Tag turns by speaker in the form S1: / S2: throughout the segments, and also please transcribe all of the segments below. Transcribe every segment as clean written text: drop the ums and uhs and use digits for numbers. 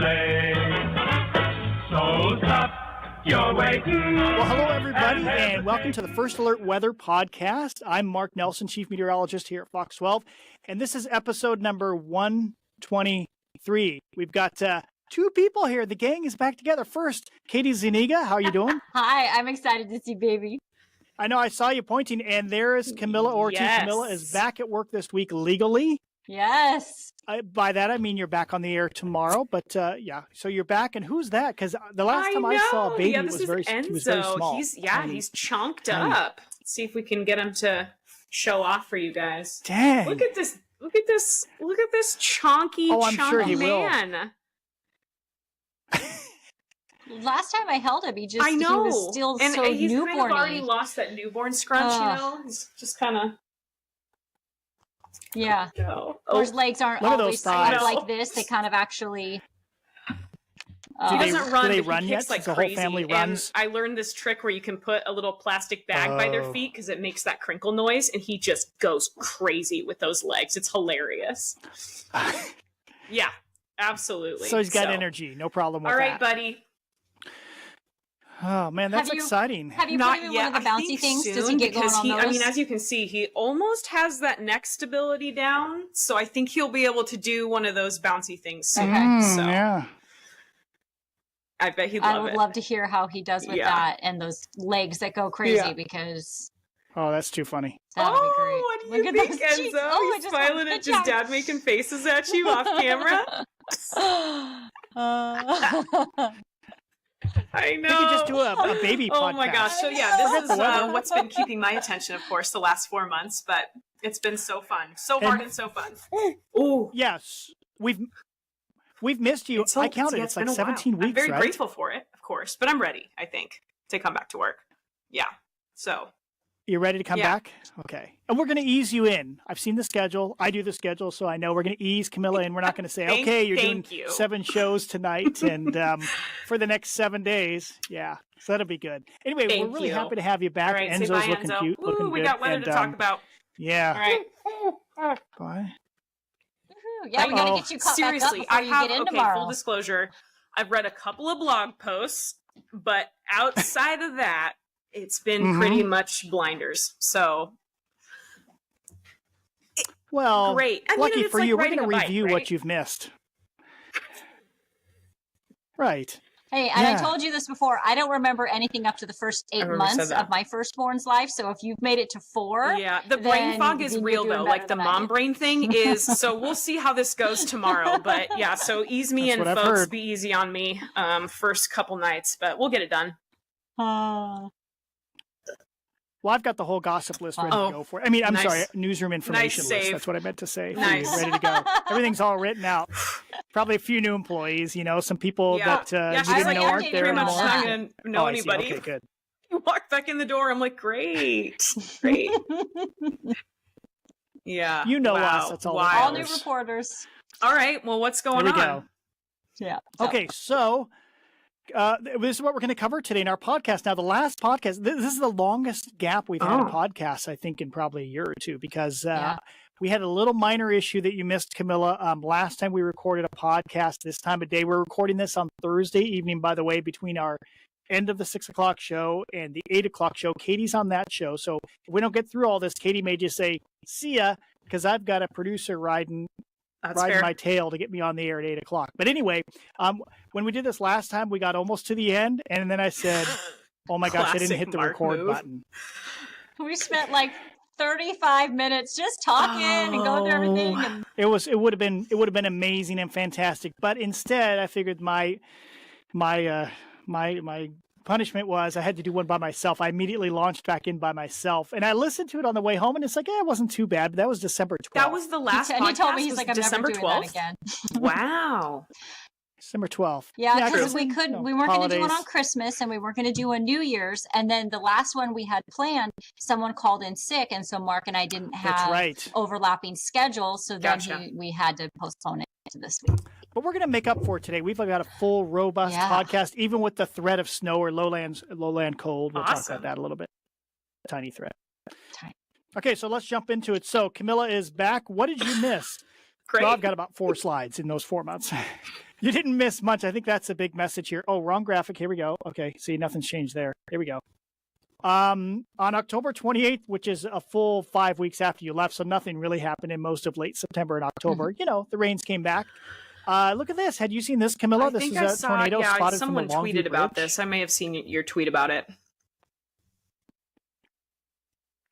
S1: sleigh. So stop your waiting.
S2: Well, hello, everybody, and welcome to the First Alert Weather Podcast. I'm Mark Nelson, Chief Meteorologist here at Fox 12, and this is episode number 123. We've got two people here. The gang is back together. First, Katie Zuniga, how are you doing?
S3: Hi, I'm excited to see baby.
S2: I know, I saw you pointing, and there is Camila Ortiz.
S4: Yes.
S2: Camila is back at work this week legally.
S3: Yes.
S2: By that, I mean you're back on the air tomorrow, but yeah, so you're back, and who's that? Because the last time I saw a baby,
S4: yeah,
S2: it was very small.
S4: He's chonked up. Let's see if we can get him to show off for you guys.
S2: Dang.
S4: Look at this chonky,
S2: I'm sure he
S4: man.
S3: Last time I held him, he
S4: I know.
S3: He was still
S4: and
S3: so
S4: he's
S3: newborn-y.
S4: kind of already lost that newborn scrunch, you know? He's just kind of...
S3: Yeah.
S4: No.
S3: Or his legs aren't
S2: Look at
S3: always
S2: those
S3: kind of
S2: thighs.
S3: like this. They kind of actually...
S4: He doesn't run,
S2: do they
S4: but
S2: run
S4: he
S2: yet?
S4: kicks like
S2: The whole
S4: crazy.
S2: family runs?
S4: And I learned this trick where you can put a little plastic bag by their feet because it makes that crinkle noise, and he just goes crazy with those legs. It's hilarious. Yeah, absolutely.
S2: So he's got energy, no problem with
S4: All
S2: that.
S4: right, buddy.
S2: Oh man, that's
S3: Have you-
S2: exciting.
S3: Have you
S4: Not
S3: put him in
S4: yet.
S3: one of the
S4: I
S3: bouncy
S4: think
S3: things?
S4: soon,
S3: Does he get going
S4: because
S3: on those?
S4: I mean, as you can see, he almost has that neck stability down, so I think he'll be able to do one of those bouncy things soon.
S3: Okay.
S4: So
S2: Yeah.
S4: I bet he'd love it.
S3: I would love to hear how he does with that and those legs that go crazy because
S2: Oh, that's too funny.
S3: that would be great.
S4: What do you
S3: Look at
S4: think,
S3: those cheeks.
S4: Enzo?
S3: Oh, I
S4: He's
S3: just
S4: smiling
S3: want
S4: at
S3: to
S4: his
S3: touch
S4: dad making faces at you off camera. I know.
S2: We could just do a baby podcast.
S4: Oh my gosh. So yeah, this is what's been keeping my attention, of course, the last 4 months, but it's been so fun. So hard and so fun. Ooh.
S2: Yes, we've missed you. I counted. It's like
S4: been a
S2: 17
S4: while.
S2: weeks,
S4: I'm very
S2: right?
S4: grateful for it, of course, but I'm ready, I think, to come back to work. Yeah. So
S2: You ready to come back? Okay. And we're going to ease you in. I've seen the schedule. I do the schedule, so I know we're going to ease Camila in. We're not going to say, okay, you're doing 7 shows tonight and for the next 7 days. Yeah. So that'll be good. Anyway, we're really happy to have you back.
S4: All right,
S2: Enzo's
S4: say bye,
S2: looking
S4: Enzo.
S2: cute,
S4: Ooh,
S2: looking
S4: we
S2: good.
S4: got weather
S2: and,
S4: to talk about.
S2: Yeah.
S4: All right.
S2: Bye.
S3: Yeah, we gotta get you caught
S4: Seriously,
S3: back up before you get in tomorrow.
S4: Full disclosure, I've read a couple of blog posts, but outside of that, it's been pretty much blinders. So,
S2: Well,
S4: great. I mean,
S2: lucky
S4: it's
S2: for
S4: like
S2: you, we're
S4: riding
S2: going to
S4: a bike,
S2: review
S4: right?
S2: what you've missed. Right.
S3: Hey, and I told you this before. I don't remember anything up to the first 8 months of my firstborn's life. So if you've made it to 4,
S4: yeah, the brain fog is real though. Like the mom brain thing is. So we'll see how this goes tomorrow. But yeah, so ease me in, folks. Be easy on me. First couple nights, but we'll get it done.
S2: Well, I've got the whole gossip list ready to go for it. I mean, I'm sorry, newsroom information list. That's what I meant to say.
S4: Nice.
S2: Ready to go. Everything's all written out. Probably a few new employees, some people that you didn't know aren't there anymore.
S4: Not going to know anybody.
S2: Okay, good.
S4: You walk back in the door, I'm like, great. Great. Yeah.
S2: You know us. That's all
S3: new reporters.
S4: All right. Well, what's going on?
S2: Here we go.
S3: Yeah.
S2: Okay, so this is what we're going to cover today in our podcast. Now, the last podcast, this is the longest gap we've had in podcasts, I think, in probably a year or two, because we had a little minor issue that you missed, Camila. Last time we recorded a podcast this time of day. We're recording this on Thursday evening, by the way, between our end of the 6 o'clock show and the 8 o'clock show. Katie's on that show. So if we don't get through all this, Katie may just say, see ya, because I've got a producer riding my tail to get me on the air at 8 o'clock. But anyway, when we did this last time, we got almost to the end, and then I said, oh my gosh, I didn't hit the record button.
S3: We spent like 35 minutes just talking and going through everything. And...
S2: It would have been amazing and fantastic. But instead, I figured my punishment was I had to do one by myself. I immediately launched back in by myself, and I listened to it on the way home, and it's like, it wasn't too bad. But that was December 12th.
S4: That was the last podcast.
S3: He told me, he's like, I'm
S4: December
S3: never doing
S4: 12th?
S3: that again.
S4: Wow.
S2: December 12th.
S3: Yeah, because we weren't going to do one
S2: holidays.
S3: on Christmas, and we weren't going to do a New Year's, and then the last one we had planned, someone called in sick, and so Mark and I didn't have overlapping schedules, so then we had to postpone it to this week.
S2: But we're going to make up for it today. We've got a full, robust podcast, even with the threat of snow or lowland cold. We'll talk about that a little bit. Tiny threat. Okay, so let's jump into it. So Camila is back. What did you miss?
S4: Great.
S2: Well, I've got about 4 slides in those 4 months. You didn't miss much. I think that's a big message here. Oh, wrong graphic. Here we go. Okay. See, nothing's changed there. Here we go. On October 28th, which is a full 5 weeks after you left, so nothing really happened in most of late September and October. You know, the rains came back. Look at this. Had you seen this, Camilla? This is a tornado spotted from the Longview
S4: someone tweeted about
S2: Bridge.
S4: this. I may have seen your tweet about it.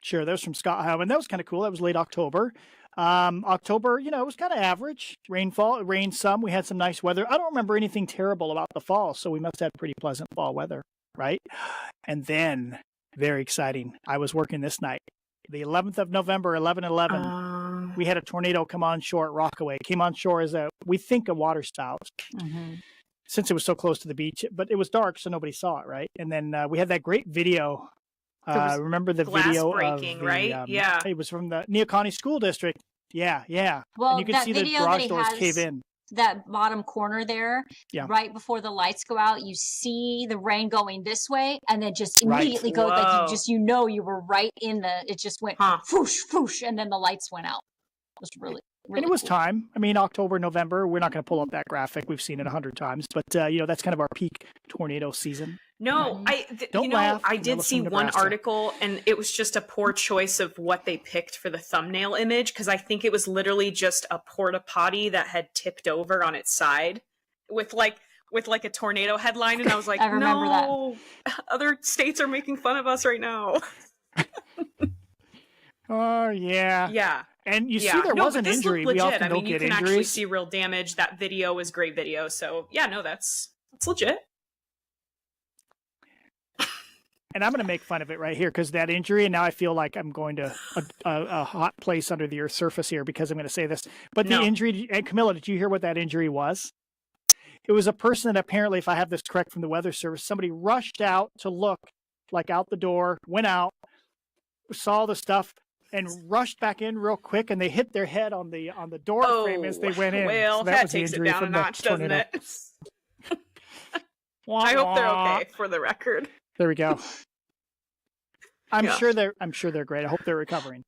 S2: Sure, that was from Scott Howe, and that was kind of cool. That was late October. October, you know, it was kind of average. Rainfall, it rained some. We had some nice weather. I don't remember anything terrible about the fall, so we must have pretty pleasant fall weather, right? And then, very exciting, I was working this night. The 11th of November, 11/11, we had a tornado come on shore at Rockaway. It came on shore as we think a water spout, since it was so close to the beach. But it was dark, so nobody saw it, right? And then we had that great video. Remember the video
S4: breaking,
S2: of the,
S4: right? Yeah.
S2: It was from the Neoconi School District. Yeah.
S3: Well,
S2: and you can see the garage doors cave in.
S3: That bottom corner there, right before the lights go out, you see the rain going this way, and then just immediately go like you know you were right in the. It just went whoosh, whoosh, and then the lights went out. It was really
S2: and it was
S3: cool.
S2: time. I mean, October, November. We're not going to pull up that graphic. We've seen it 100 times, but you know that's kind of our peak tornado season.
S4: No, I did see one article, and it was just a poor choice of what they picked for the thumbnail image, because I think it was literally just a porta potty that had tipped over on its side with like a tornado headline, and I was like,
S3: I remember
S4: that. Other states are making fun of us right now.
S2: Oh yeah.
S4: Yeah.
S2: And you see there was an injury. We often don't get injuries. You can actually
S4: see real damage. That video was great video. So yeah, no, that's legit.
S2: And I'm going to make fun of it right here because that injury, and now I feel like I'm going to a hot place under the Earth's surface here because I'm going to say this. But the injury, and Camilla, did you hear what that injury was? It was a person that apparently, if I have this correct from the Weather Service, somebody rushed out to look, like out the door, went out, saw the stuff, and rushed back in real quick, and they hit their head on the door frame as they went in.
S4: Well, so that takes it down a notch, doesn't it? I hope they're okay, for the record.
S2: There we go. I'm sure they're great. I hope they're recovering.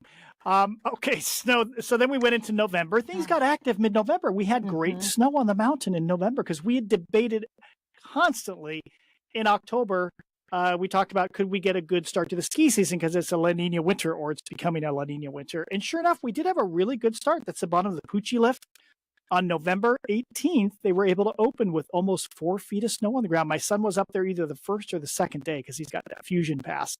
S2: Okay, so then we went into November. Things got active mid-November. We had great snow on the mountain in November because we had debated constantly in October. We talked about could we get a good start to the ski season because it's a La Nina winter or it's becoming a La Nina winter. And sure enough, we did have a really good start. That's the bottom of the Pucci lift. On November 18th, they were able to open with almost 4 feet of snow on the ground. My son was up there either the first or the second day because he's got that Fusion Pass.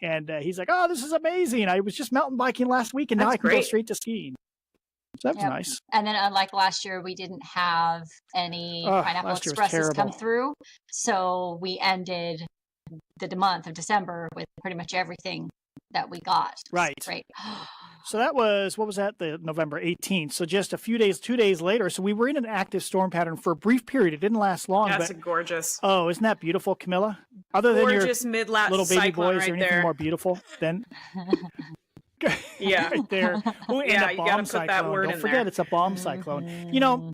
S2: And he's like, oh, this is amazing. I was just mountain biking last week, and now I can go straight to skiing. So that was nice.
S3: And then unlike last year, we didn't have any Pineapple Expresses come through. So we ended the month of December with pretty much everything that we got.
S2: Right. So that was, what was that? The November 18th. So just a few days, 2 days later. So we were in an active storm pattern for a brief period. It didn't last long.
S4: That's gorgeous.
S2: Oh, isn't that beautiful, Camilla? Other
S4: gorgeous
S2: than your
S4: mid-lapse
S2: little baby boys
S4: right
S2: or anything more beautiful than
S4: yeah.
S2: Right there. Oh, and a bomb cyclone.
S4: That word
S2: Don't forget it's a bomb cyclone. You know,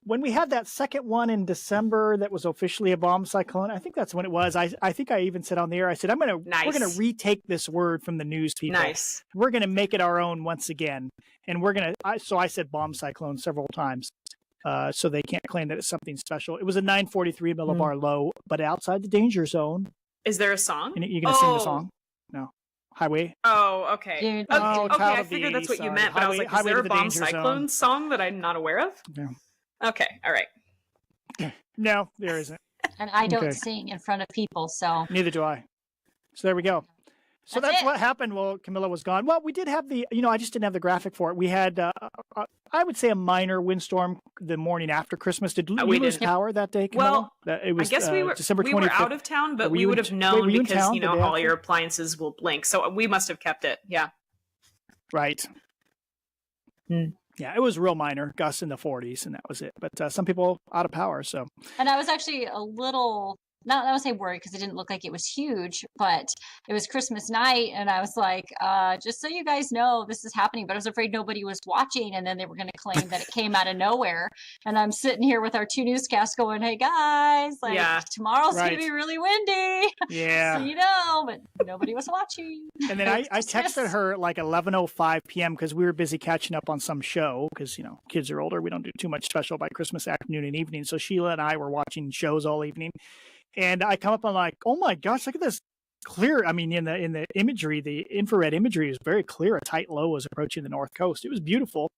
S2: when we had that second one in December that was officially a bomb cyclone, I think that's when it was. I think I even said on the air, I said, we're going to retake this word from the news people.
S4: Nice.
S2: We're going to make it our own once again. And we're going to, so I said bomb cyclone several times. So they can't claim that it's something special. It was a 943 millibar low, but outside the danger zone.
S4: Is there a song?
S2: You going to sing the song? No. Highway.
S4: Oh, okay.
S2: Oh,
S4: okay, I figured that's what you meant, but I was like, is there a bomb cyclone song that I'm not aware of?
S2: No.
S4: Okay, all right.
S2: No, there isn't.
S3: And I don't sing in front of people, so.
S2: Neither do I. So there we go. So that's what happened while Camilla was gone. Well, we did have I just didn't have the graphic for it. We had, I would say, a minor windstorm the morning after Christmas. Did we lose power that day, Camilla?
S4: Well,
S2: it was,
S4: I guess
S2: December 25th.
S4: We were out of town, but we would have known because, all your appliances will blink. So we must have kept it. Yeah.
S2: Right. Yeah, it was real minor, gusts in the 40s, and that was it. But some people out of power, so.
S3: And I was actually a little not I would say worried because it didn't look like it was huge, but it was Christmas night, and I was like, just so you guys know, this is happening. But I was afraid nobody was watching, and then they were going to claim that it came out of nowhere. And I'm sitting here with our 2 newscasts going, "Hey guys, like tomorrow's going to be really windy."
S2: Yeah,
S3: so you know, but nobody was watching.
S2: And then I texted her like 11:05 p.m. because we were busy catching up on some show because kids are older. We don't do too much special by Christmas afternoon and evening. So Sheila and I were watching shows all evening. And I come up on like, oh my gosh, look at this clear. I mean, in the imagery, the infrared imagery is very clear. A tight low was approaching the north coast. It was beautiful.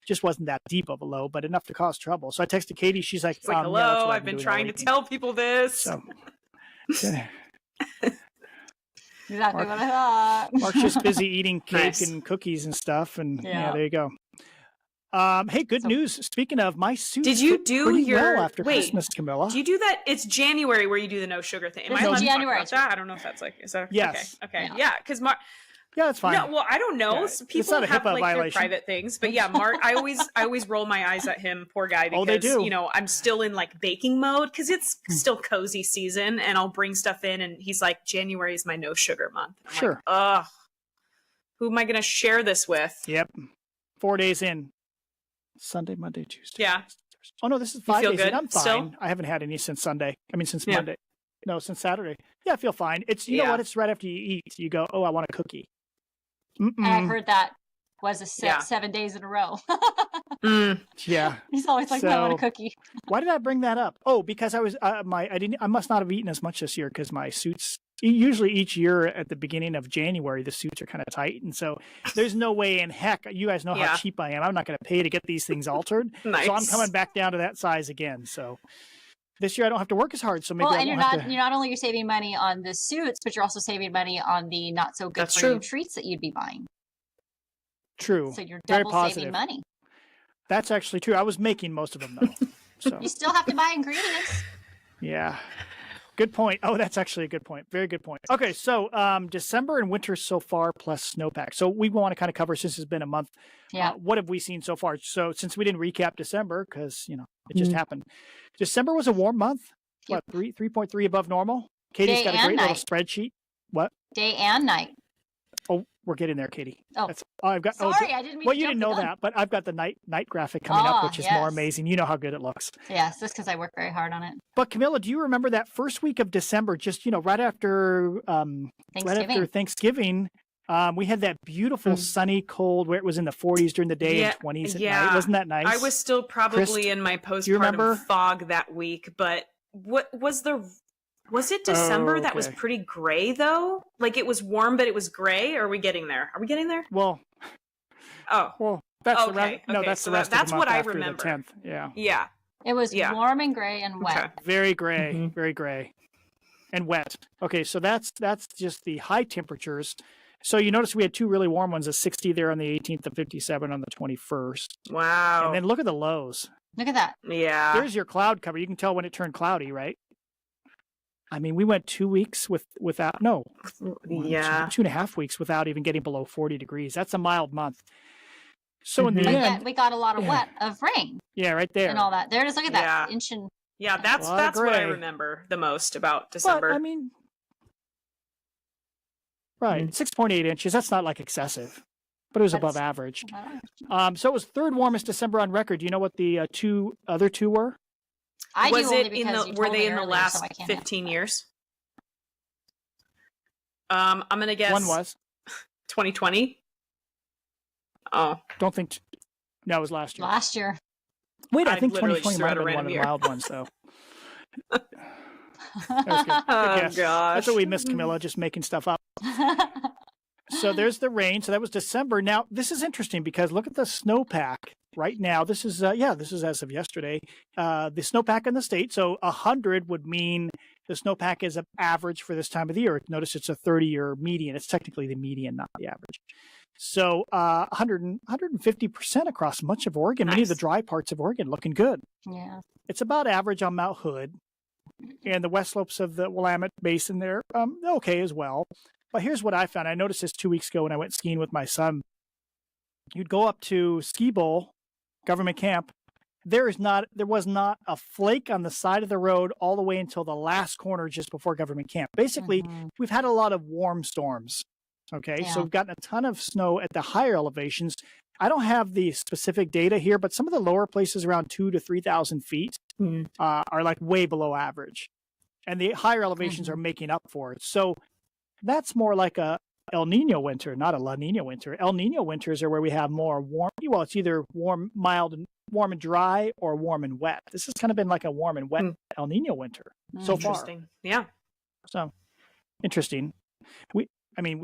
S2: Just wasn't that deep of a low, but enough to cause trouble. So I texted Katie. She's like,
S4: hello, I've been trying to tell people this.
S2: So,
S3: exactly what I thought.
S2: Mark's just busy eating cake and cookies and stuff. And there you go. Hey, good news. Speaking of, my suit.
S4: Did you do your
S2: after Christmas, Camilla?
S4: Do you do that? It's January where you do the no sugar thing. Am I allowed to talk about that? I don't know if that's is that
S2: yes?
S4: Okay. Yeah, because Mark.
S2: Yeah, it's fine.
S4: No, well, I don't know. Yeah, people have like their private things, but yeah, Mark. I always roll my eyes at him, poor guy, because
S2: they do.
S4: I'm still in like baking mode because it's still cozy season, and I'll bring stuff in, and he's like, January is my no sugar month. I'm
S2: sure.
S4: Like, who am I going to share this with?
S2: Yep, 4 days in. Sunday, Monday, Tuesday.
S4: Yeah.
S2: Oh no, this is 5 days.
S4: Good?
S2: I'm fine.
S4: Still?
S2: I haven't had any since Sunday. I mean, since Monday. No, since Saturday. Yeah, I feel fine. It's you know what? It's right after you eat. You go, oh, I want a cookie.
S3: And I heard that was a 7 days in a row.
S2: Yeah.
S3: He's always like, I want a cookie.
S2: Why did I bring that up? Oh, because I was I must not have eaten as much this year because my suits. Usually each year at the beginning of January, the suits are kind of tight. And so there's no way in heck, you guys know how cheap I am. I'm not going to pay to get these things altered.
S4: Nice.
S2: So I'm coming back down to that size again. So this year I don't have to work as hard. So maybe
S3: you're not only you're saving money on the suits, but you're also saving money on the not so good for you treats that you'd be buying.
S2: True.
S3: So you're double saving money.
S2: That's actually true. I was making most of them though. So
S3: you still have to buy ingredients.
S2: Yeah. Good point. Oh, that's actually a good point. Very good point. Okay, so December and winter so far plus snowpack. So we want to kind of cover, since it's been a month, what have we seen so far? So since we didn't recap December, because, it just happened. December was a warm month. What, 3.3 above normal? Katie's got a great little spreadsheet. What?
S3: Day and night.
S2: Oh, we're getting there, Katie.
S3: Oh,
S2: I've got.
S3: Sorry, I didn't mean.
S2: Well, you didn't know that, but I've got the night graphic coming up, which is more amazing. You know how good it looks.
S3: Yes, just because I work very hard on it.
S2: But Camilla, do you remember that first week of December? Just right after Thanksgiving, we had that beautiful sunny cold where it was in the 40s during the day and 20s at night. Wasn't that nice?
S4: I was still probably in my postpartum fog that week, but what was Was it December that was pretty gray though? Like it was warm, but it was gray. Or are we getting there? Are we getting there?
S2: Well, that's the rest. No, that's the rest.
S4: That's
S2: of the
S4: what
S2: month
S4: I
S2: after
S4: remember.
S2: The 10th. Yeah.
S4: Yeah.
S3: It was warm and gray and wet.
S2: Okay. Very gray, very gray, and wet. Okay, so that's just the high temperatures. So you notice we had two really warm ones, a 60 there on the 18th and 57 on the 21st.
S4: Wow.
S2: And then look at the lows.
S3: Look at that.
S4: Yeah.
S2: There's your cloud cover. You can tell when it turned cloudy, right? I mean, we went 2 weeks without 2.5 weeks without even getting below 40 degrees. That's a mild month. So in the end,
S3: we got a lot of rain.
S2: Yeah, right there.
S3: And all that. There it is. Look at that. Inch and
S4: that's what I remember the most about December.
S2: But, I mean, right, 6.8 inches. That's not like excessive, but it was above average. So it was third warmest December on record. Do you know what the other two were?
S4: Were they in the last 15 years? I'm gonna guess
S2: one was
S4: 2020. Oh,
S2: don't think. No, it was last year.
S3: Last year.
S2: Wait, I think 2020 might have been one of the wild ones, though. That was good.
S4: Oh gosh,
S2: that's what we missed, Camilla, just making stuff up. So there's the rain. So that was December. Now this is interesting because look at the snowpack right now. This is as of yesterday. The snowpack in the state. So 100 would mean the snowpack is an average for this time of the year. Notice it's a 30-year median. It's technically the median, not the average. So 150% across much of Oregon. Nice. Many of the dry parts of Oregon looking good.
S3: Yeah,
S2: it's about average on Mount Hood, and the west slopes of the Willamette Basin there okay as well. But here's what I found. I noticed this 2 weeks ago when I went skiing with my son. You'd go up to Ski Bowl, government camp, there was not a flake on the side of the road all the way until the last corner just before government camp. Basically, we've had a lot of warm storms. Okay, so we've gotten a ton of snow at the higher elevations. I don't have the specific data here, but some of the lower places around 2,000 to 3,000 feet are like way below average. And the higher elevations are making up for it. So that's more like a El Nino winter, not a La Nina winter. El Nino winters are where we have more warm, well, it's either warm, mild, and warm and dry or warm and wet. This has kind of been like a warm and wet El Nino winter so far.
S4: Interesting. Yeah.
S2: So interesting. We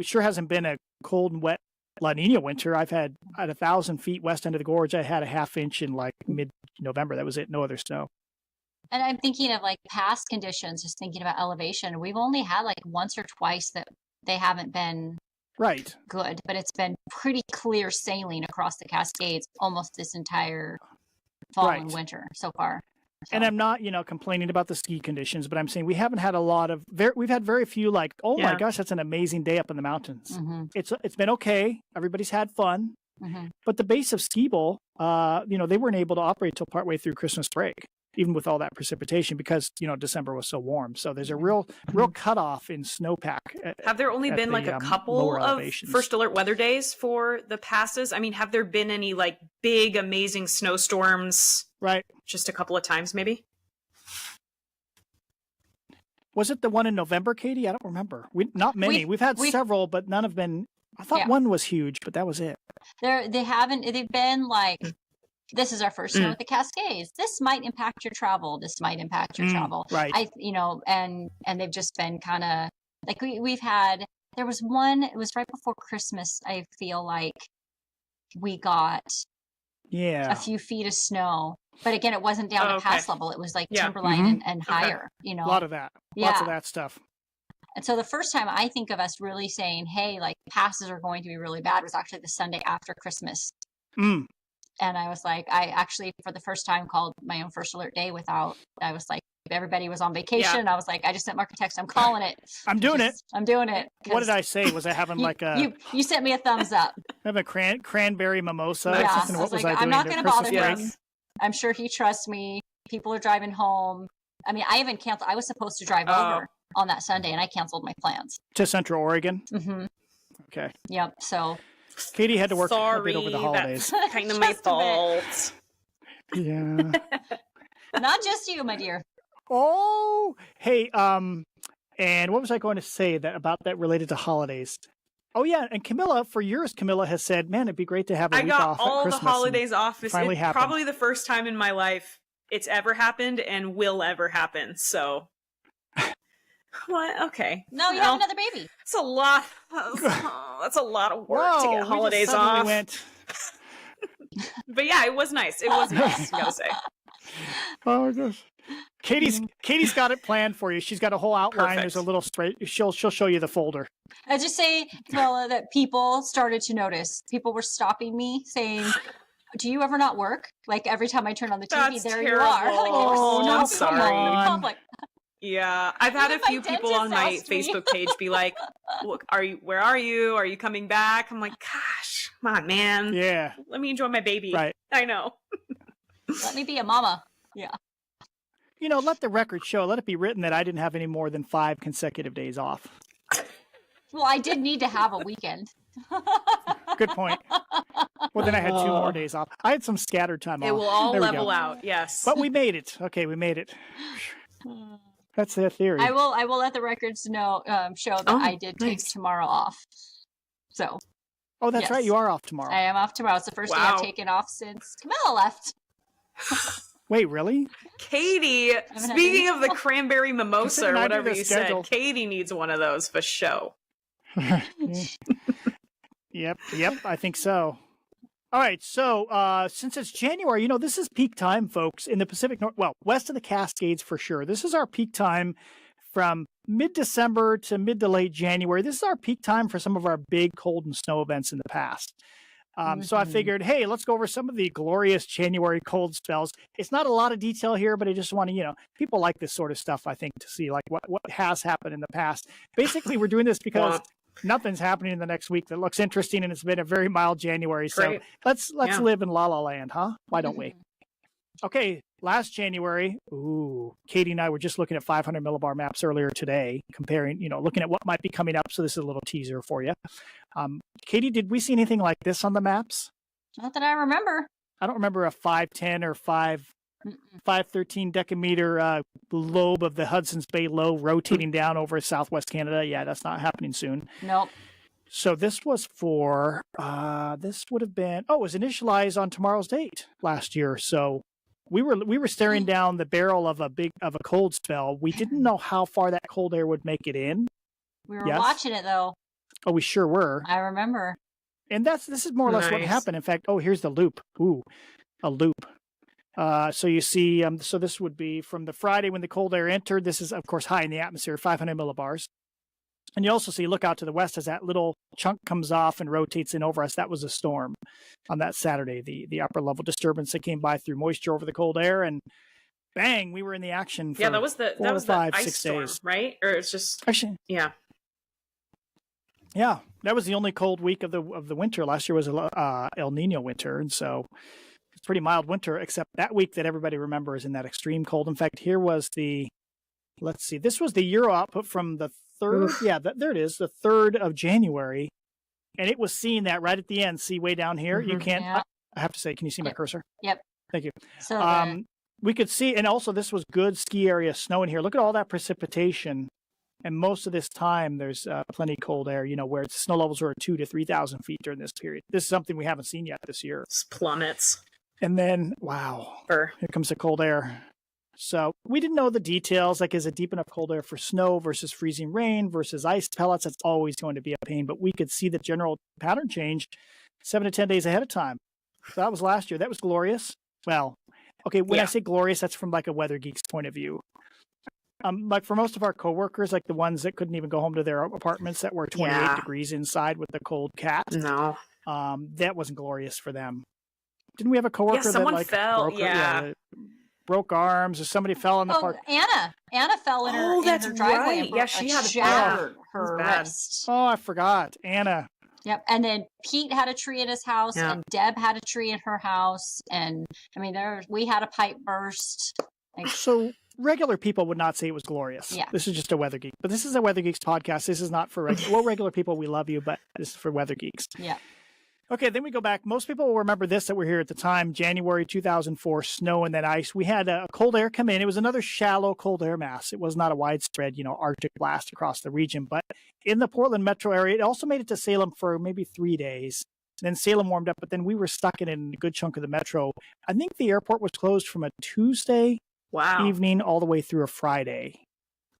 S2: sure hasn't been a cold and wet La Nina winter. I've had at 1,000 feet west end of the gorge, I had a half inch in like mid-November. That was it. No other snow.
S3: And I'm thinking of like past conditions, just thinking about elevation. We've only had like once or twice that they haven't been good, but it's been pretty clear sailing across the Cascades almost this entire fall and winter so far. So.
S2: And I'm not, complaining about the ski conditions, but I'm saying we haven't had a lot of, we've had very few like, oh my gosh, that's an amazing day up in the mountains. It's been okay. Everybody's had fun. But the base of Ski Bowl, they weren't able to operate till partway through Christmas break, even with all that precipitation because, December was so warm. So there's a real cutoff in snowpack.
S4: Have there only been like a couple of first alert weather days for the passes? I mean, have there been any like big, amazing snowstorms?
S2: Right.
S4: Just a couple of times, maybe?
S2: Was it the one in November, Katie? I don't remember. Not many. We've had several, but none have been. I thought one was huge, but that was it.
S3: They've been like, this is our first snow at the Cascades. This might impact your travel. This might impact your travel.
S2: Right.
S3: And they've just been kind of like we've had. There was one. It was right before Christmas. I feel like we got a few feet of snow, but again, it wasn't down to pass level. It was like timberline and higher. A
S2: lot of that. Lots of that stuff.
S3: And so the first time I think of us really saying, hey, like passes are going to be really bad was actually the Sunday after Christmas. And I was like, I actually, for the first time, called my own first alert day I was like, everybody was on vacation. I was like, I just sent Mark a text. I'm calling it.
S2: I'm doing it.
S3: What
S2: did I say? Was I having like a...
S3: You sent me a thumbs up.
S2: Have a cranberry mimosa?
S3: Yeah.
S2: What was I doing?
S3: I'm not going to bother him. I'm sure he trusts me. People are driving home. I mean, I even canceled. I was supposed to drive over on that Sunday, and I canceled my plans.
S2: To Central Oregon? Okay.
S3: Yep. So...
S2: Katie had to work a bit over the holidays.
S4: That's kind of my fault.
S2: Yeah.
S3: Not just you, my dear.
S2: Oh, hey, and what was I going to say about that related to holidays? Oh yeah, and Camila, for years, Camila has said, "Man, it'd be great to have a week off at Christmas." I got all the
S4: holidays off. It's probably the first time in my life it's ever happened and will ever happen. So. What? Okay.
S3: No, you have another baby.
S4: It's a lot. That's a lot of work to get holidays off. But yeah, it was nice. It was nice, I gotta say.
S2: Oh my gosh. Katie's got it planned for you. She's got a whole outline. Perfect. There's a little straight. She'll show you the folder.
S3: I just say, Camilla, that people started to notice. People were stopping me saying, do you ever not work? Like every time I turn on the TV,
S4: That's
S3: there
S4: terrible.
S3: You are. Like,
S2: no,
S4: I'm sorry.
S3: I'm like,
S4: yeah, I've had a few people on my Facebook page be like, "Look, where are you? Are you coming back?" I'm like, "Gosh, come on, man.
S2: Yeah,
S4: let me enjoy my baby."
S2: Right.
S4: I know.
S3: Let me be a mama. Yeah.
S2: Let the record show. Let it be written that I didn't have any more than 5 consecutive days off.
S3: Well, I did need to have a weekend.
S2: Good point. Well, then I had 2 more days off. I had some scattered time off.
S4: It will all level out. Yes.
S2: But we made it. Okay, we made it. That's the theory.
S3: I will let the records show that I did take tomorrow off. So.
S2: Oh, that's right. You are off tomorrow.
S3: I am off tomorrow. It's the first day I've taken off since Camilla left.
S2: Wait, really?
S4: Katie, speaking of the cranberry mimosa or whatever you said, Katie needs one of those for show.
S2: Yep, I think so. All right, so since it's January, this is peak time, folks, in the Pacific west of the Cascades for sure. This is our peak time from mid-December to mid to late January. This is our peak time for some of our big cold and snow events in the past. So I figured, hey, let's go over some of the glorious January cold spells. It's not a lot of detail here, but I just want to, people like this sort of stuff, I think, to see like what has happened in the past. Basically, we're doing this because nothing's happening in the next week that looks interesting, and it's been a very mild January. So let's live in La La Land, huh? Why don't we? Okay, last January, Katie and I were just looking at 500 millibar maps earlier today, comparing, looking at what might be coming up. So this is a little teaser for you. Katie, did we see anything like this on the maps?
S3: Not that I remember.
S2: I don't remember a 510 or 513 decameter lobe of the Hudson's Bay Low rotating down over southwest Canada. Yeah, that's not happening soon.
S3: Nope.
S2: So this was for, this would have been, it was initialized on tomorrow's date last year. So we were staring down the barrel of a cold spell. We didn't know how far that cold air would make it in.
S3: We were watching it though.
S2: Oh, we sure were.
S3: I remember.
S2: And this is more or less what happened. In fact, here's the loop. A loop. So you see, so this would be from the Friday when the cold air entered. This is, of course, high in the atmosphere, 500 millibars. And you also see, look out to the west as that little chunk comes off and rotates in over us. That was a storm on that Saturday, the upper level disturbance that came by through moisture over the cold air, and bang, we were in the action. For
S4: that was the ice
S2: 6
S4: storm,
S2: days,
S4: right? Or it's just
S2: actually, yeah, that was the only cold week of the winter. Last year was El Nino winter, and so it's pretty mild winter, except that week that everybody remembers in that extreme cold. In fact, here was let's see, this was the Euro output from the 3rd. Yeah, there it is, the 3rd of January. And it was seeing that right at the end. See way down here? You can't, I have to say, can you see my cursor?
S3: Yep.
S2: Thank you.
S3: So
S2: we could see, and also this was good ski area snow in here. Look at all that precipitation. And most of this time, there's plenty cold air, where snow levels were 2,000 to 3,000 feet during this period. This is something we haven't seen yet this year.
S4: It's plummets.
S2: And then, wow, here comes the cold air. So we didn't know the details, like is it deep enough cold air for snow versus freezing rain versus ice pellets? That's always going to be a pain, but we could see the general pattern change 7 to 10 days ahead of time. So that was last year. That was glorious. Well, okay, when I say glorious, that's from like a weather geek's point of view. Like for most of our coworkers, like the ones that couldn't even go home to their apartments that were 28 degrees inside with the cold cat.
S4: No.
S2: That wasn't glorious for them. Didn't we have a coworker
S4: someone
S2: that
S4: fell?
S2: Broke arms, or somebody fell in the park.
S3: Anna fell in her driveway.
S4: Right. Yeah, she had
S3: shattered her wrist.
S2: Oh, I forgot. Anna.
S3: Yep. And then Pete had a tree at his house, and Deb had a tree at her house, and I mean, we had a pipe burst.
S2: So regular people would not say it was glorious.
S3: Yeah.
S2: This is just a Weather Geek, but this is a Weather Geeks podcast. This is not for regular people. We love you, but this is for Weather Geeks.
S3: Yeah.
S2: Okay, then we go back. Most people will remember this that were here at the time, January 2004, snow and then ice. We had a cold air come in. It was another shallow cold air mass. It was not a widespread, Arctic blast across the region. But in the Portland metro area, it also made it to Salem for maybe 3 days. Then Salem warmed up, but then we were stuck in a good chunk of the metro. I think the airport was closed from a Tuesday evening all the way through a Friday.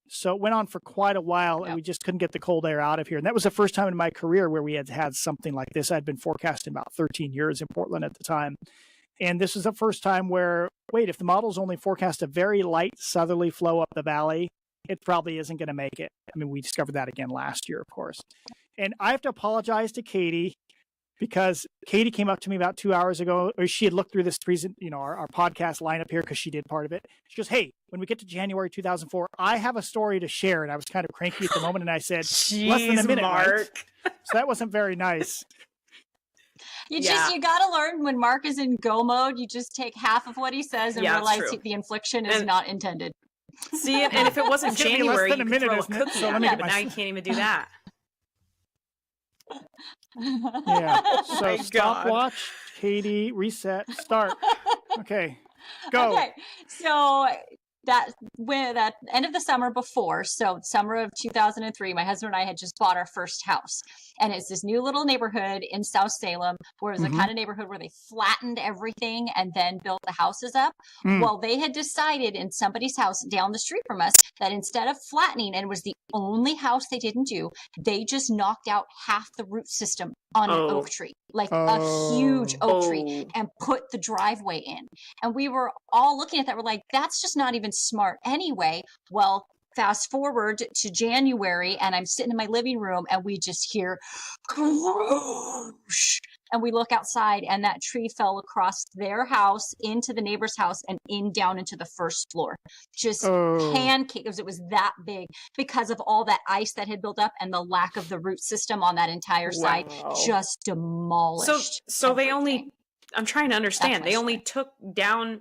S2: So it went on for quite a while, and we just couldn't get the cold air out of here. And that was the first time in my career where we had something like this. I'd been forecasting about 13 years in Portland at the time. And this is the first time where, if the models only forecast a very light southerly flow up the valley, it probably isn't going to make it. I mean, we discovered that again last year, of course. And I have to apologize to Katie, because Katie came up to me about 2 hours ago, or she had looked through this our podcast lineup here, because she did part of it. She goes, hey, when we get to January 2004, I have a story to share. And I was kind of cranky at the moment. And I said, less than a minute, Mark. Right? So that wasn't very nice.
S3: You got to learn when Mark is in go mode, you just take half of what he says and realize the infliction is not intended.
S4: See, and if it wasn't January, you could throw a cookie
S2: so
S4: at it, but now you can't even do that.
S2: Yeah. So stopwatch, Katie, reset, start. Okay, go.
S3: Okay. So that end of the summer before, so summer of 2003, my husband and I had just bought our first house, and it's this new little neighborhood in South Salem where it was the kind of neighborhood where they flattened everything and then built the houses up. Well, they had decided in somebody's house down the street from us that instead of flattening, and it was the only house they didn't do, they just knocked out half the root system on an oak tree, like a huge oak tree, and put the driveway in. And we were all looking at that. We're like, that's just not even smart anyway. Well, fast forward to January, and I'm sitting in my living room, and we just hear croosh, and we look outside, and that tree fell across their house into the neighbor's house and down into the first floor. Just pancakes. It was that big because of all that ice that had built up and the lack of the root system on that entire side. Just demolished.
S4: So they only, I'm trying to understand, they only took down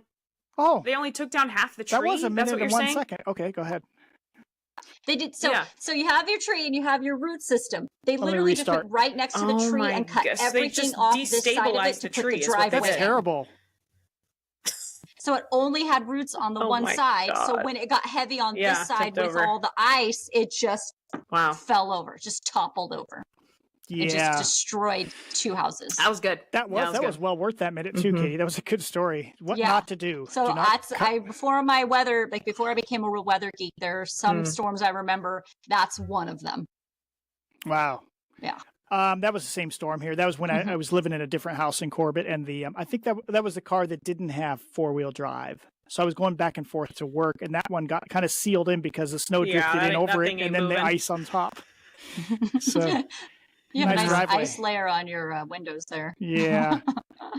S2: Oh,
S4: they only took down half the tree.
S2: That was a minute
S4: That's what
S2: and
S4: you're
S2: 1
S4: saying?
S2: second. Okay, go ahead.
S3: They did so you have your tree and you have your root system. They literally just went right next to the tree and cut everything off this side of it to put the driveway.
S2: That's terrible.
S3: So it only had roots on the one side. God. So when it got heavy on this side with all the ice, it just fell over, just toppled over.
S2: Yeah.
S3: It just destroyed 2 houses.
S4: That was good.
S2: That was well worth that minute too, Katie. That was a good story. What not to do.
S3: So before I became a real weather geek, there are some storms I remember. That's one of them.
S2: Wow.
S3: Yeah.
S2: That was the same storm here. That was when I was living in a different house in Corbett, and I think that was the car that didn't have 4-wheel drive. So I was going back and forth to work, and that one got kind of sealed in because the snow drifted in over it, and then the ice on top. So
S3: you have a nice ice layer on your windows there.
S2: Yeah.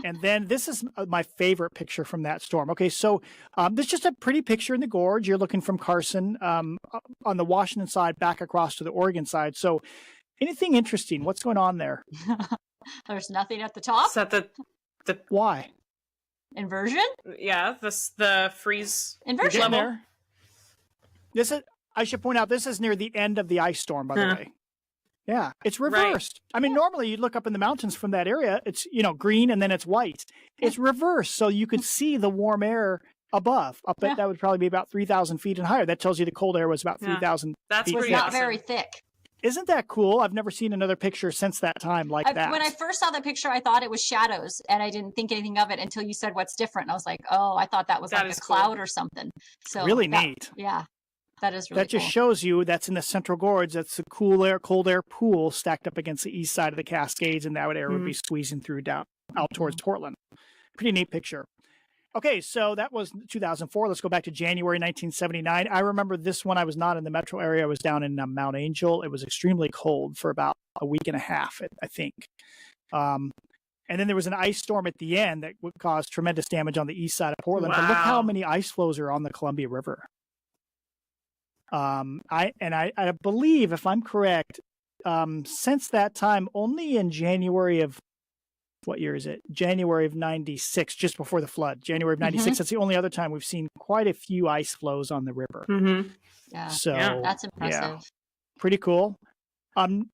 S2: And then this is my favorite picture from that storm. Okay, so this is just a pretty picture in the gorge. You're looking from Carson on the Washington side back across to the Oregon side. So anything interesting? What's going on there?
S3: There's nothing at the top.
S4: Is that the
S2: why?
S3: Inversion?
S4: Yeah, the freeze
S3: inversion
S4: level.
S2: There. This is. I should point out this is near the end of the ice storm, by the way. Yeah, it's reversed. Right. I mean, normally you'd look up in the mountains from that area. It's green and then it's white. It's reversed, so you could see the warm air above. That would probably be about 3,000 feet and higher. That tells you the cold air was about 3,000.
S3: That's
S2: feet.
S3: It was not very thick.
S2: Isn't that cool? I've never seen another picture since that time like that.
S3: When I first saw the picture, I thought it was shadows, and I didn't think anything of it until you said what's different. And I was like, oh, I thought that was like a cloud or something. So
S2: really neat.
S3: Yeah. That is really
S2: That just shows you that's in the Central Gorge. That's the cold air pool stacked up against the east side of the Cascades, and that air would be squeezing through out towards Portland. Pretty neat picture. Okay, so that was 2004. Let's go back to January 1979. I remember this one. I was not in the metro area. I was down in Mount Angel. It was extremely cold for about a week and a half, I think. And then there was an ice storm at the end that would cause tremendous damage on the east side of Portland. Wow. But look how many ice flows are on the Columbia River. I believe, if I'm correct, since that time, only in January of what year is it? January of 96, just before the flood. January of 96. That's the only other time we've seen quite a few ice flows on the river.
S3: Yeah.
S2: So
S3: that's impressive.
S2: Yeah. Pretty cool.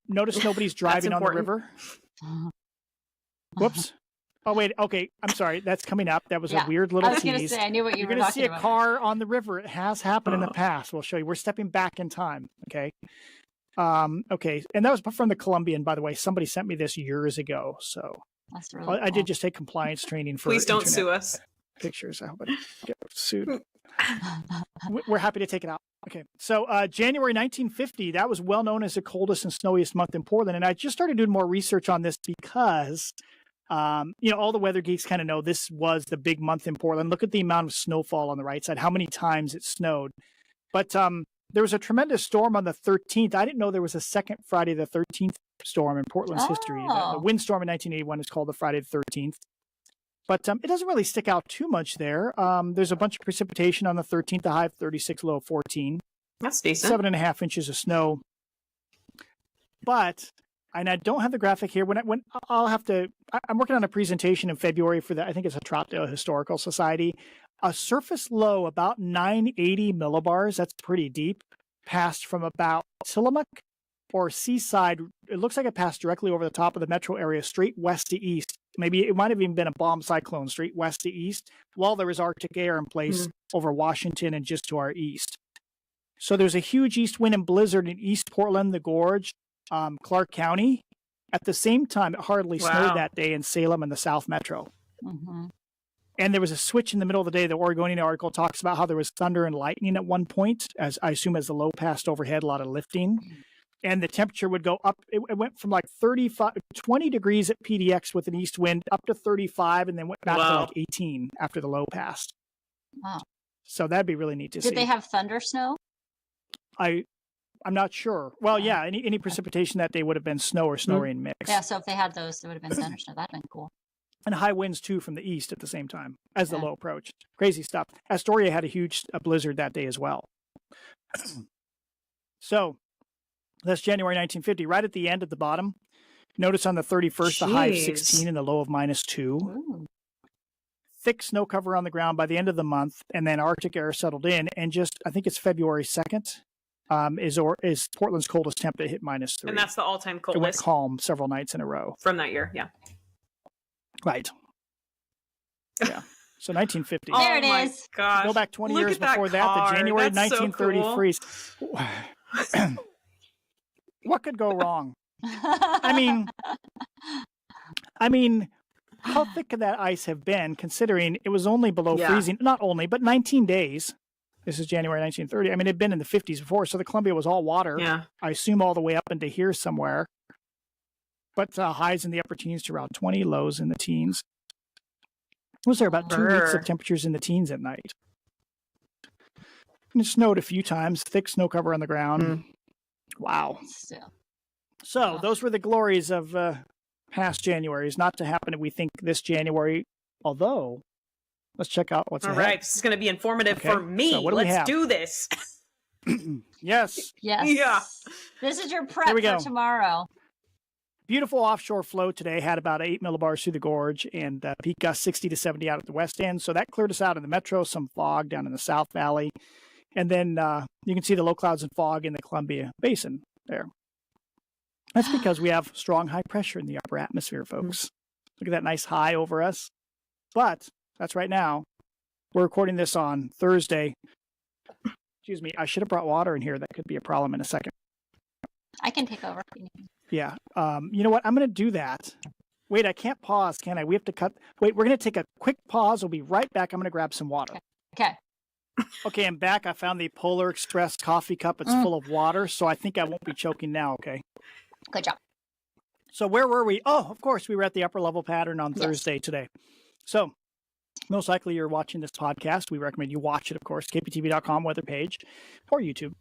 S2: Notice nobody's driving on the river. Whoops. Oh, wait. Okay. I'm sorry. That's coming up. That was a weird little tease.
S3: I was going to say, I knew what you were talking about.
S2: You're going to see a car on the river. It has happened in the past. We'll show you. We're stepping back in time. Okay. Okay. And that was from the Columbian, by the way. Somebody sent me this years ago. So
S3: that's really cool.
S2: I did just take compliance training for
S4: Please don't sue us.
S2: Pictures. I hope I get sued. We're happy to take it out. Okay. So January 1950, that was well known as the coldest and snowiest month in Portland. And I just started doing more research on this because all the weather geeks kind of know this was the big month in Portland. Look at the amount of snowfall on the right side, how many times it snowed. But there was a tremendous storm on the 13th. I didn't know there was a second Friday the 13th storm in Portland's history. The windstorm in 1981 is called the Friday the 13th. But it doesn't really stick out too much there. There's a bunch of precipitation on the 13th, the high of 36, low of 14.
S4: That's decent.
S2: 7.5 inches of snow. But... and I don't have the graphic here. I'm working on a presentation in February for I think it's a Troutdale Historical Society. A surface low about 980 millibars, that's pretty deep, passed from about Tillamook or Seaside. It looks like it passed directly over the top of the metro area, straight west to east. Maybe it might have even been a bomb cyclone, straight west to east, while there was Arctic air in place over Washington and just to our east. So there's a huge east wind and blizzard in East Portland, the Gorge, Clark County. At the same time, it hardly snowed that day in Salem and the South Metro. And there was a switch in the middle of the day. The Oregonian article talks about how there was thunder and lightning at one point, as I assume as the low passed overhead, a lot of lifting. And the temperature would go up. It went from like 20 degrees at PDX with an east wind up to 35, and then went back to like 18 after the low passed.
S3: Wow.
S2: So that'd be really neat to see.
S3: Did they have thunder snow?
S2: I'm not sure. Well, yeah, any precipitation that day would have been snow or snow rain mix.
S3: Yeah, so if they had those, it would have been thunder snow. That'd been cool.
S2: And high winds, too, from the east at the same time as the low approached. Crazy stuff. Astoria had a huge blizzard that day as well. So that's January 1950. Right at the end at the bottom, notice on the 31st, the high of 16 and the low of -2.
S3: Ooh.
S2: thick snow cover on the ground by the end of the month, and then Arctic air settled in, and just I think it's February 2nd is Portland's coldest temp to hit -3.
S4: And that's the all-time
S2: It went
S4: coldest
S2: calm several nights in a row.
S4: from that year, yeah.
S2: Right. Yeah. So 1950.
S3: There it is.
S4: Gosh.
S2: Go back 20
S4: Look
S2: years
S4: at that
S2: before that,
S4: car.
S2: the January
S4: That's so
S2: 1930
S4: cool.
S2: freeze. What could go wrong? I mean, how thick could that ice have been, considering it was only below freezing? Not only, but 19 days. This is January 1930. I mean, it had been in the 50s before, so the Columbia was all water.
S4: Yeah.
S2: I assume all the way up into here somewhere. But highs in the upper teens to around 20, lows in the teens. Was there about 2 weeks of temperatures in the teens at night? And it snowed a few times, thick snow cover on the ground. Wow. So those were the glories of past Januaries, not to happen, we think, this January, although let's check out what's ahead.
S4: All right, this is going to be informative for me.
S2: So
S4: Let's do this.
S2: Yes.
S4: Yeah.
S3: This is your prep for tomorrow.
S2: Beautiful offshore flow today, had about 8 millibars through the gorge, and peak gust 60 to 70 out at the west end. So that cleared us out in the metro, some fog down in the South Valley. And then you can see the low clouds and fog in the Columbia Basin there. That's because we have strong high pressure in the upper atmosphere, folks. Look at that nice high over us. But that's right now. We're recording this on Thursday. Excuse me. I should have brought water in here. That could be a problem in a second.
S3: I can take over.
S2: Yeah. You know what? I'm going to do that. Wait, I can't pause, can I? We have to cut. Wait, we're going to take a quick pause. We'll be right back. I'm going to grab some water.
S3: Okay.
S2: Okay, I'm back. I found the Polar Express coffee cup. It's full of water, so I think I won't be choking now, okay?
S3: Good job.
S2: So where were we? Oh, of course, we were at the upper level pattern on Thursday today. So most likely you're watching this podcast. We recommend you watch it, of course, kptv.com weather page or YouTube.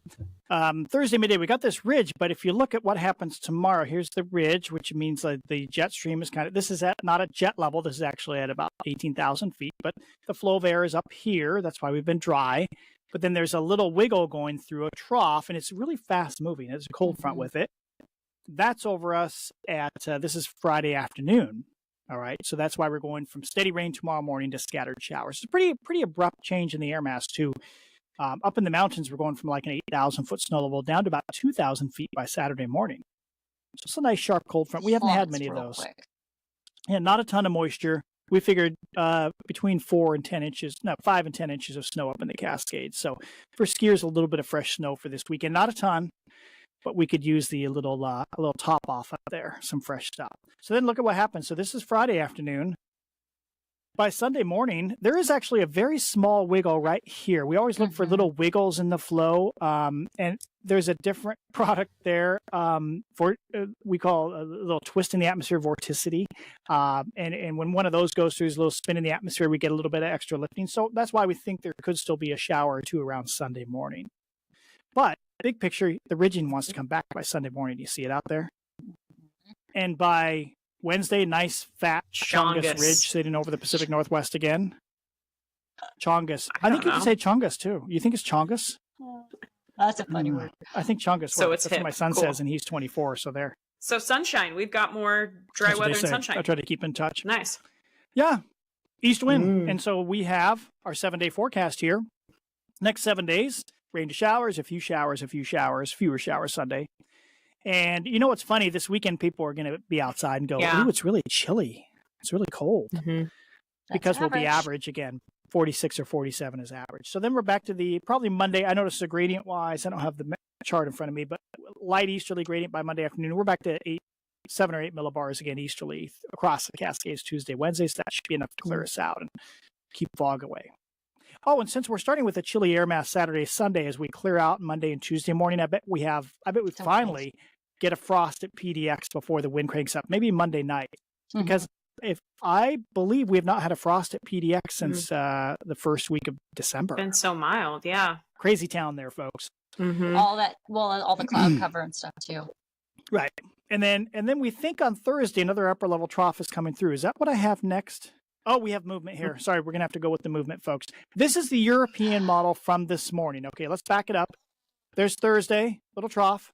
S2: Thursday midday, we got this ridge, but if you look at what happens tomorrow, here's the ridge, which means that the jet stream is this is not at jet level. This is actually at about 18,000 feet, but the flow of air is up here. That's why we've been dry. But then there's a little wiggle going through a trough, and it's really fast moving. There's a cold front with it. That's over us at, this is Friday afternoon. All right, so that's why we're going from steady rain tomorrow morning to scattered showers. It's a pretty abrupt change in the air mass, too. Up in the mountains, we're going from like an 8,000-foot snow level down to about 2,000 feet by Saturday morning. So it's a nice, sharp cold front. We haven't had many of those. Quick. Yeah, not a ton of moisture. We figured between 5 and 10 inches of snow up in the Cascades. So for skiers, a little bit of fresh snow for this weekend. Not a ton, but we could use the little top off up there, some fresh stuff. So then look at what happens. So this is Friday afternoon. By Sunday morning, there is actually a very small wiggle right here. We always look for little wiggles in the flow, and there's a different product there we call a little twist in the atmosphere, vorticity. And when one of those goes through, there's a little spin in the atmosphere, we get a little bit of extra lifting. So that's why we think there could still be a shower or two around Sunday morning. But big picture, the ridging wants to come back by Sunday morning. You see it out there? And by Wednesday, nice fat Chongus Ridge sitting over the Pacific Northwest again. Chongus. I think you can say Chongus too. You think it's Chongus?
S3: That's a funny word.
S2: I think Chongus.
S4: So
S2: that's what my son says, and he's 24, so there.
S4: So sunshine. We've got more dry weather and sunshine.
S2: I try to keep in touch.
S4: Nice.
S2: Yeah. East wind. And so we have our 7-day forecast here. Next 7 days, rain to showers, a few showers, fewer showers Sunday. And you know what's funny? This weekend, people are going to be outside and go, ooh, it's really chilly. It's really cold. Because we'll be average again. 46 or 47 is average. So then we're back to probably Monday. I noticed the gradient wise, I don't have the chart in front of me, but light easterly gradient by Monday afternoon. We're back to 7 or 8 millibars again easterly across the Cascades Tuesday, Wednesday. So that should be enough to clear us out and keep fog away. Oh, and since we're starting with a chilly air mass Saturday, Sunday, as we clear out Monday and Tuesday morning, I bet we finally get a frost at PDX before the wind cranks up, maybe Monday night. Because I believe we have not had a frost at PDX since the first week of December.
S4: Been so mild, yeah.
S2: Crazy town there, folks.
S3: All the cloud cover and stuff too.
S2: Right. And then we think on Thursday another upper level trough is coming through. Is that what I have next? Oh, we have movement here. Sorry, we're going to have to go with the movement, folks. This is the European model from this morning. Okay, let's back it up. There's Thursday, little trough.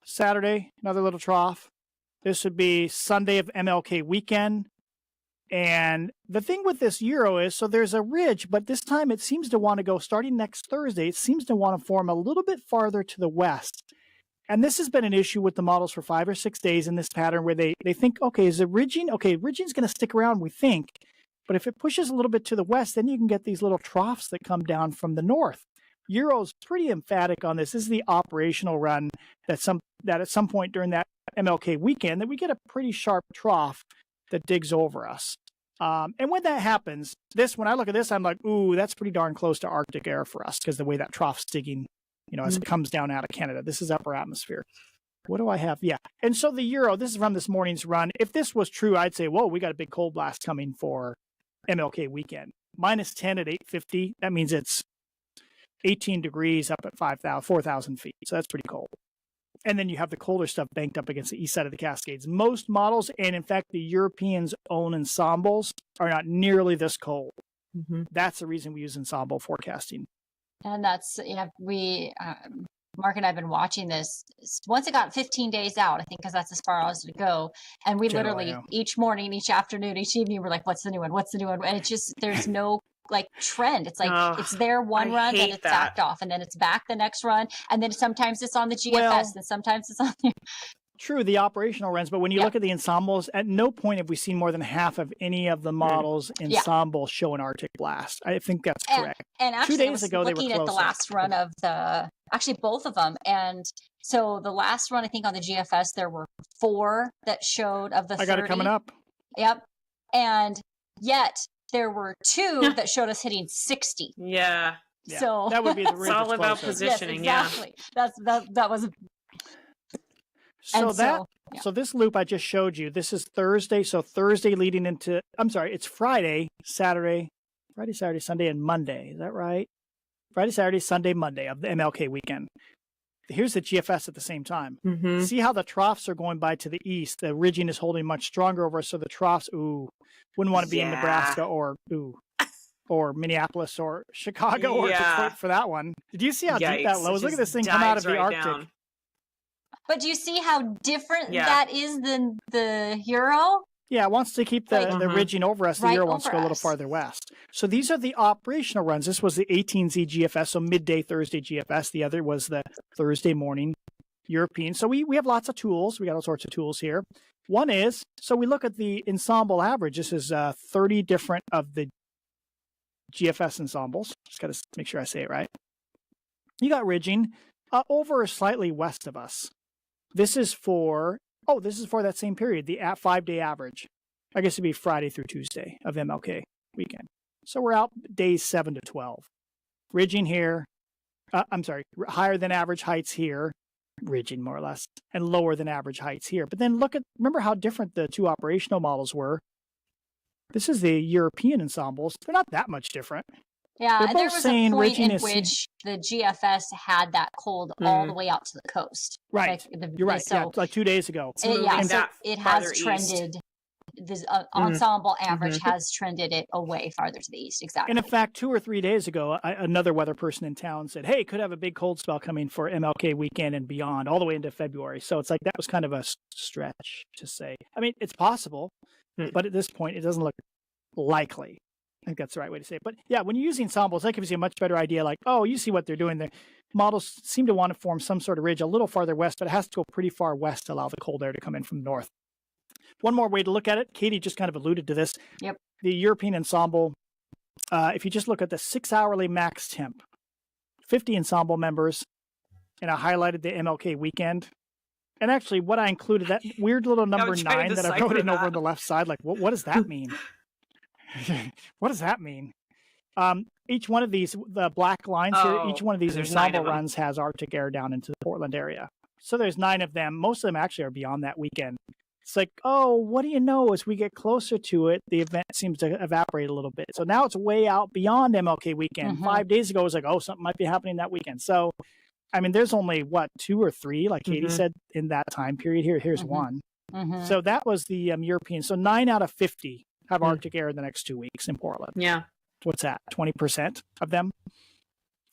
S2: Saturday, another little trough. This would be Sunday of MLK weekend. And the thing with this Euro is, so there's a ridge, but this time it seems to want to go, starting next Thursday, it seems to want to form a little bit farther to the west. And this has been an issue with the models for 5 or 6 days in this pattern where they think, okay, is it ridging? Okay, ridging's going to stick around, we think. But if it pushes a little bit to the west, then you can get these little troughs that come down from the north. Euro's pretty emphatic on this. This is the operational run that at some point during that MLK weekend that we get a pretty sharp trough that digs over us. And when that happens, when I look at this, I'm like, ooh, that's pretty darn close to Arctic air for us because the way that trough's digging, as it comes down out of Canada. This is upper atmosphere. What do I have? Yeah. And so the Euro, this is from this morning's run. If this was true, I'd say, whoa, we got a big cold blast coming for MLK weekend. -10 at 850. That means it's 18 degrees up at 4,000 feet. So that's pretty cold. And then you have the colder stuff banked up against the east side of the Cascades. Most models, and in fact, the Europeans' own ensembles are not nearly this cold. Mm-hmm. That's the reason we use ensemble forecasting.
S3: And that's, Mark and I have been watching this. Once it got 15 days out, I think, because that's as far as to go. And we literally, each morning, each afternoon, each evening, we're like, what's the new one? What's the new one? And it's just, there's no trend. It's like it's there one run, then it's backed off, and then it's back the next run, and then sometimes it's on the GFS, and sometimes it's on the
S2: True, the operational runs, but when you look at the ensembles, at no point have we seen more than half of any of the models ensemble show an Arctic blast. I think that's correct.
S3: And actually, 2 days ago, looking at the last run of both of them, and so the last run, I think on the GFS, there were 4 that showed of the 30.
S2: I got it coming up.
S3: Yep, and yet there were 2 that showed us hitting 60.
S4: Yeah.
S3: So
S2: that would be the
S4: it's all about positioning.
S3: Yes, exactly. That was.
S2: So this loop I just showed you, this is Thursday. So Thursday leading into, it's Friday, Saturday, Sunday, and Monday. Is that right? Friday, Saturday, Sunday, Monday of the MLK weekend. Here's the GFS at the same time. Mm-hmm. See how the troughs are going by to the east. The ridging is holding much stronger over us. So the troughs, wouldn't want to be in Nebraska or Minneapolis or Chicago or Detroit for that one. Did you see how deep that low is? Look at this thing come out of the Arctic.
S4: Down.
S3: But do you see how different that is than the Euro?
S2: Yeah, it wants to keep the ridging over us. The Euro wants to go a little farther west. So these are the operational runs. This was the 18Z GFS, so midday Thursday GFS. The other was the Thursday morning European. So we have lots of tools. We got all sorts of tools here. One is, so we look at the ensemble average. This is 30 different of the GFS ensembles. Just got to make sure I say it right. You got ridging over or slightly west of us. This is for that same period, the 5-day average. I guess it'd be Friday through Tuesday of MLK weekend. So we're out days 7 to 12. Ridging here, higher than average heights here, ridging more or less, and lower than average heights here. But then remember how different the 2 operational models were. This is the European ensembles. They're not that much different.
S3: Yeah, and there was a point in which the GFS had that cold all the way out to the coast.
S2: Right. You're right. So, like 2 days ago.
S3: It has trended. This ensemble average has trended it away farther to the east. Exactly.
S2: And in fact, 2 or 3 days ago, another weather person in town said, hey, could have a big cold spell coming for MLK weekend and beyond, all the way into February. So it's like that was kind of a stretch to say. I mean, it's possible, but at this point, it doesn't look likely. I think that's the right way to say it. But yeah, when you're using ensembles, that gives you a much better idea. Like, you see what they're doing. The models seem to want to form some sort of ridge a little farther west, but it has to go pretty far west to allow the cold air to come in from the north. One more way to look at it, Katie just kind of alluded to this.
S3: Yep.
S2: The European ensemble, if you just look at the 6-hourly max temp, 50 ensemble members, and I highlighted the MLK weekend. And actually, what I included, that weird little number 9 that I wrote in over on the left side, like, what does that mean? What does that mean? Each one of these, the black lines here, each one of these ensemble runs has Arctic air down into the Portland area. So there's 9 of them. Most of them actually are beyond that weekend. It's like, what do you know? As we get closer to it, the event seems to evaporate a little bit. So now it's way out beyond MLK weekend. 5 days ago, it was like, something might be happening that weekend. So, I mean, there's only, 2 or 3, like Katie said, in that time period. Here's one. So that was the European. So 9 out of 50 have Arctic air in the next 2 weeks in Portland.
S4: Yeah.
S2: What's that? 20% of them?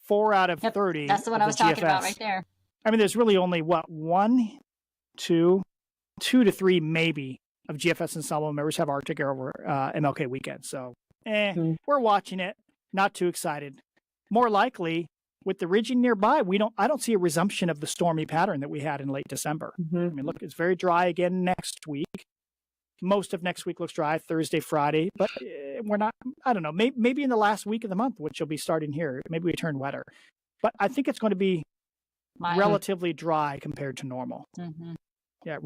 S2: 4 out of 30.
S3: That's what I was talking about right there.
S2: I mean, there's really only 2 to 3 maybe of GFS Ensemble members have Arctic over MLK weekend. So we're watching it. Not too excited. More likely, with the ridging nearby, I don't see a resumption of the stormy pattern that we had in late December. I mean, look, it's very dry again next week. Most of next week looks dry, Thursday, Friday, but we're not, I don't know, maybe in the last week of the month, which will be starting here, maybe we turn wetter. But I think it's going to be relatively dry compared to normal. Yeah.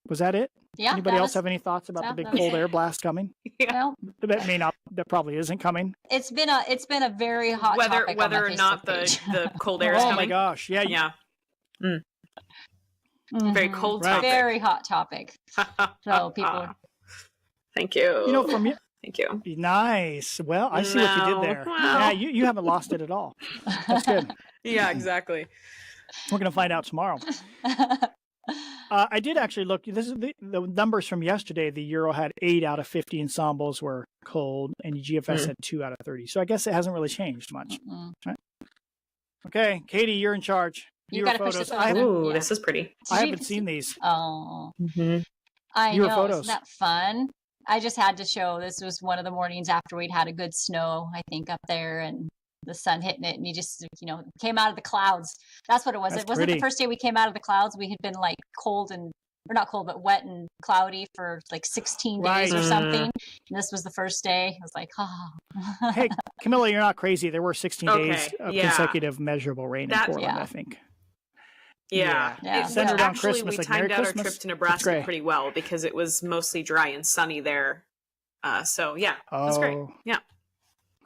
S2: Was that it?
S3: Yeah.
S2: Anybody else have any thoughts about the big cold air blast coming?
S3: Yeah.
S2: That probably isn't coming.
S3: It's been a very hot topic
S4: whether or not the cold air is coming.
S2: Oh my gosh. Yeah.
S4: Yeah. Very cold topic.
S3: Very hot topic. So people.
S4: Thank you.
S2: Thank you. Nice. Well, I see what you did there. Yeah, you haven't lost it at all. That's good.
S4: Yeah, exactly.
S2: We're going to find out tomorrow. I did actually look. This is the numbers from yesterday. The Euro had 8 out of 50 ensembles were cold, and GFS had 2 out of 30. So I guess it hasn't really changed much. Right? Okay, Katie, you're in charge.
S3: You got to push this.
S4: Ooh, this is pretty.
S2: I haven't seen these.
S3: Oh, I know. Photos. Isn't that fun? I just had to show. This was one of the mornings after we'd had a good snow, I think, up there, and the sun hitting it, and you just, came out of the clouds. That's what it was. It wasn't the first day we came out of the clouds. We had been like cold or not cold, but wet and cloudy for like 16 days or something. And this was the first day. I was like, oh.
S2: Hey, Camila, you're not crazy. There were 16 days of consecutive measurable rain in Portland, I think.
S4: Yeah.
S2: Centered on
S4: actually,
S2: Christmas,
S4: we
S2: like
S4: timed
S2: Merry
S4: out
S2: Christmas.
S4: our trip to Nebraska pretty well because it was mostly dry and sunny there. So yeah, that's great. Yeah.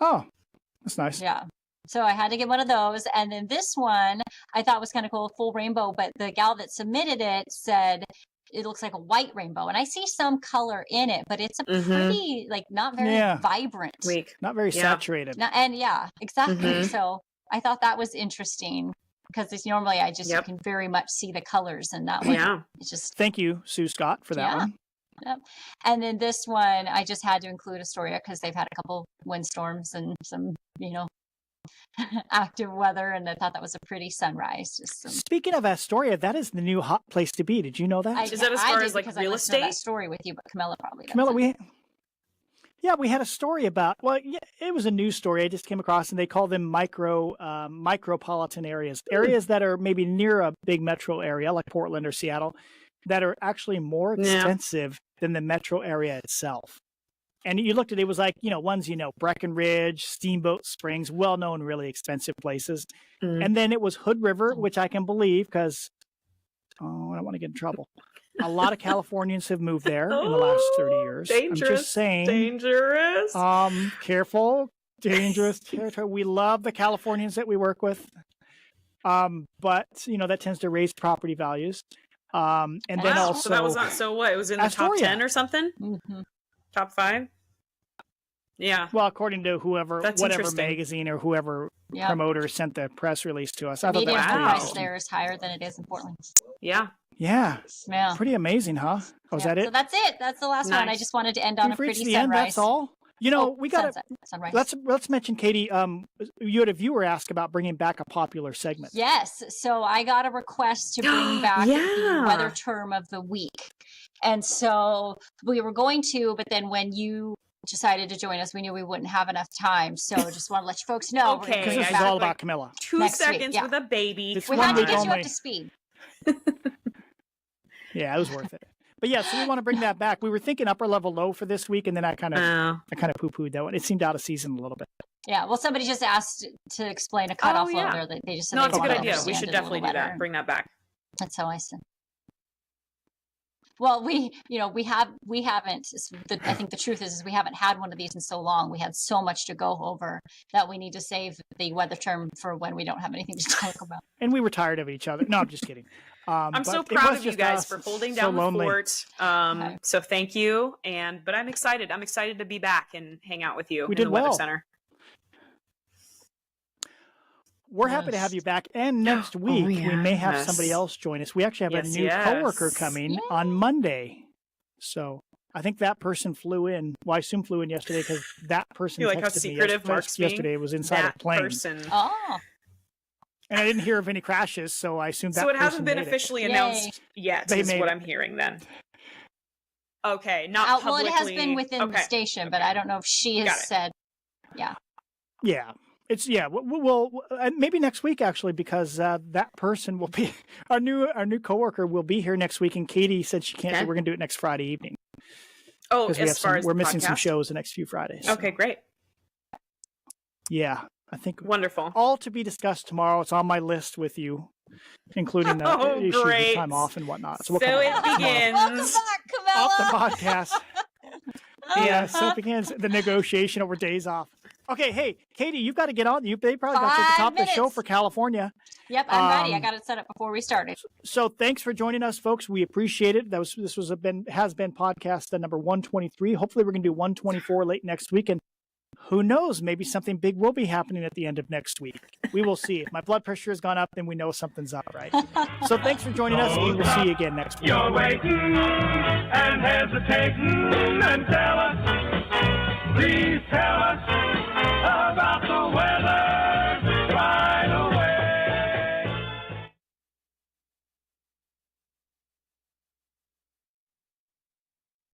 S2: Oh, that's nice.
S3: Yeah. So I had to get one of those. And then this one I thought was kind of cool, full rainbow, but the gal that submitted it said it looks like a white rainbow. And I see some color in it, but it's a pretty, like, not very vibrant.
S4: Weak.
S2: Not very saturated.
S3: Exactly. So I thought that was interesting. Because it's normally you can very much see the colors in that one.
S4: Yeah.
S3: It's just
S2: Thank you, Sue Scott, for that one.
S3: Yep. And then this one, I just had to include Astoria because they've had a couple windstorms and some, active weather, and I thought that was a pretty sunrise.
S2: Speaking of Astoria, that is the new hot place to be. Did you know that?
S4: Is that as far as like real estate?
S3: That story with you, but Camila probably doesn't.
S2: Camila, we had a story about, it was a news story I just came across, and they call them micropolitan areas that are maybe near a big metro area like Portland or Seattle that are actually more expensive than the metro area itself. And you looked at it, it was like, ones, Breckenridge, Steamboat Springs, well-known, really expensive places. And then it was Hood River, which I can believe because, I don't want to get in trouble. A lot of Californians have moved there in the last 30 years.
S4: Dangerous.
S2: I'm just saying.
S4: Dangerous.
S2: Careful. Dangerous territory. We love the Californians that we work with. But, that tends to raise property values. And then also.
S4: So that was not, so what? It was in the
S2: Astoria.
S4: top 10 or something? Top 5? Yeah.
S2: Well, according to whatever magazine or whoever promoter sent the press release to us. I thought
S3: median
S2: that was
S3: price there is higher than it is in Portland.
S4: Yeah.
S2: Yeah. Pretty amazing, huh? Oh, is that it?
S3: So that's it. That's the last one. I just wanted to end on a pretty sunrise.
S2: End, that's all. We got
S3: sunrise.
S2: Let's mention, Katie. You had a viewer ask about bringing back a popular segment.
S3: Yes. So I got a request to bring back the weather term of the week, and so we were going to, but then when you decided to join us, we knew we wouldn't have enough time. So just want to let you folks know.
S2: Okay, because this is all about Camila.
S4: 2 seconds with a baby.
S3: We had to get you up to speed.
S2: Yeah, it was worth it. But yeah, so we want to bring that back. We were thinking upper level low for this week, and then I kind of poo-pooed that one. It seemed out of season a little bit.
S3: Yeah, well, somebody just asked to explain a cutoff low there. They just said
S4: it's a good idea. We should definitely do that. Bring that back.
S3: That's how I said. Well, we haven't. I think the truth is we haven't had one of these in so long. We had so much to go over that we need to save the weather term for when we don't have anything to talk about.
S2: And we were tired of each other. No, I'm just kidding.
S4: I'm so proud of you guys for holding down the fort. So thank you. But I'm excited. I'm excited to be back and hang out with you in the Weather Center.
S2: We're happy to have you back. And next week, we may have somebody else join us. We actually have a new coworker coming on Monday. So I think that person flew in. Well, I assume flew in yesterday because that person texted me yesterday. It was inside a plane.
S3: Oh.
S2: And I didn't hear of any crashes, so I assumed that.
S4: So it hasn't been officially announced yet, is what I'm hearing then. Okay, not publicly.
S3: Well, it has been within the station, but I don't know if she has said. Yeah.
S2: Yeah. It's we'll maybe next week actually, because that person will be our new coworker will be here next week, and Katie said she can't, so we're gonna do it next Friday evening.
S4: Oh, as
S2: we're missing some shows the next few Fridays.
S4: Okay, great.
S2: Yeah, I think
S4: wonderful.
S2: All to be discussed tomorrow. It's on my list with you, including the issues of time off and whatnot. So,
S4: it begins.
S3: Welcome back, Camila.
S2: Off the podcast. Yeah, so it begins the negotiation over days off. Okay, hey, Katie, you've got to get on. They probably got you at the top of the show for California.
S3: Yep, I'm ready. I got it set up before we started.
S2: So thanks for joining us, folks. We appreciate it. This has been podcast number 123. Hopefully, we're going to do 124 late next week, and who knows? Maybe something big will be happening at the end of next week. We will see. If my blood pressure has gone up, then we know something's up, right? So thanks for joining us. We will see you again next week.
S1: You're waiting and hesitating, and tell us, please tell us.